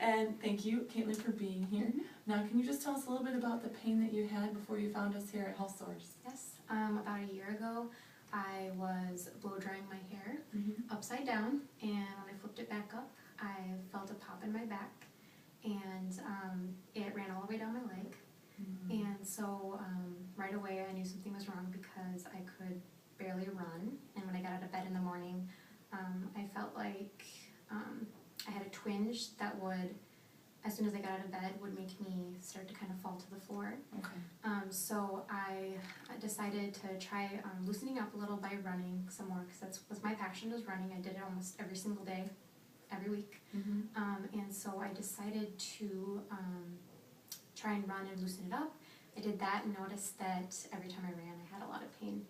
and thank you, Caitlin, for being here. Now, can you just tell us a little bit about the pain that you had before you found us here at Health Source? Yes, about a year ago, I was blow drying my hair upside down, and when I flipped it back up, I felt a pop in my back, and it ran all the way down my leg. And so right away I knew something was wrong because I could barely run, and when I got out of bed in the morning, I felt like I had a twinge that would, as soon as I got out of bed, would make me start to kind of fall to the floor. Okay. So I decided to try loosening up a little by running some more, because that was my passion, was running. I did it almost every single day, every week. And so I decided to try and run and loosen it up. I did that and noticed that every time I ran I had a lot of pain.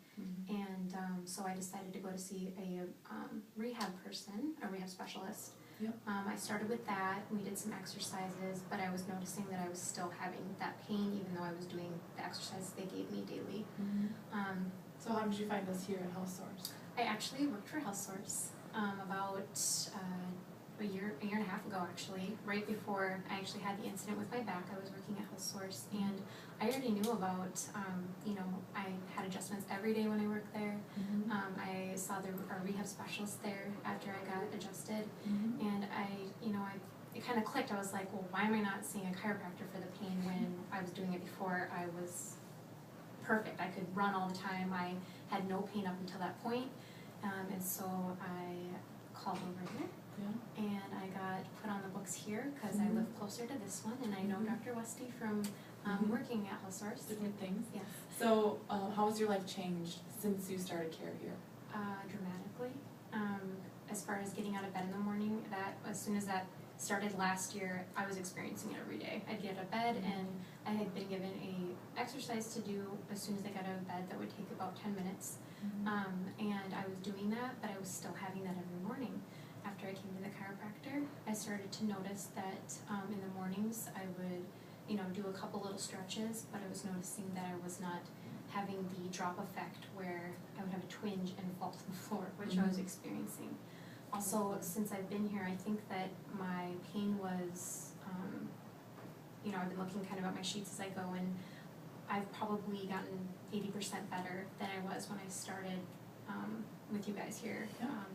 And so I decided to go to see a rehab person, a rehab specialist. I started with that, we did some exercises, but I was noticing that I was still having that pain even though I was doing the exercises they gave me daily. So how did you find us here at Health Source? I actually worked for Health Source about a year and a half ago, actually. Right before I actually had the incident with my back, I was working at Health Source, and I already knew about, I had adjustments every day when I worked there. I saw our rehab specialist there after I got adjusted, and it kind of clicked. I was like, well, why am I not seeing a chiropractor for the pain when I was doing it before? I was perfect. I could run all the time. I had no pain up until that point, and so I called over here. And I got put on the books here because I live closer to this one, and I know Dr. Westie from working at Health Source. Different things. Yes. So how has your life changed since you started care here? Dramatically. As far as getting out of bed in the morning, as soon as that started last year, I was experiencing it every day. I'd get out of bed, and I had been given a exercise to do as soon as I got out of bed that would take about 10 minutes. And I was doing that, but I was still having that every morning. After I came to the chiropractor, I started to notice that in the mornings I would, do a couple little stretches, but I was noticing that I was not having the drop effect where I would have a twinge and fall to the floor, which I was experiencing. Also, since I've been here, I think that my pain was, I've been looking kind of at my sheets as I go, and I've probably gotten 80% better than I was when I started with you guys here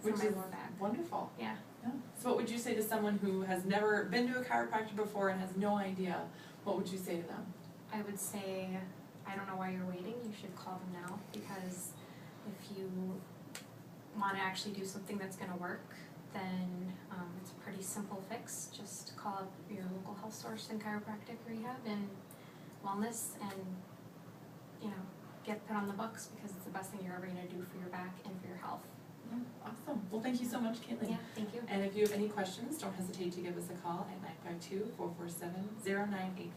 for my lower back. Wonderful. Yeah. So what would you say to someone who has never been to a chiropractor before and has no idea? What would you say to them? I would say, I don't know why you're waiting. You should call them now, because if you want to actually do something that's going to work, then it's a pretty simple fix. Just call up your local Health Source and chiropractic rehab and wellness, and get put on the books, because it's the best thing you're ever going to do for your back and for your health. Awesome. Well, thank you so much, Caitlin. Yeah, thank you. And if you have any questions, don't hesitate to give us a call at 952-447-0985.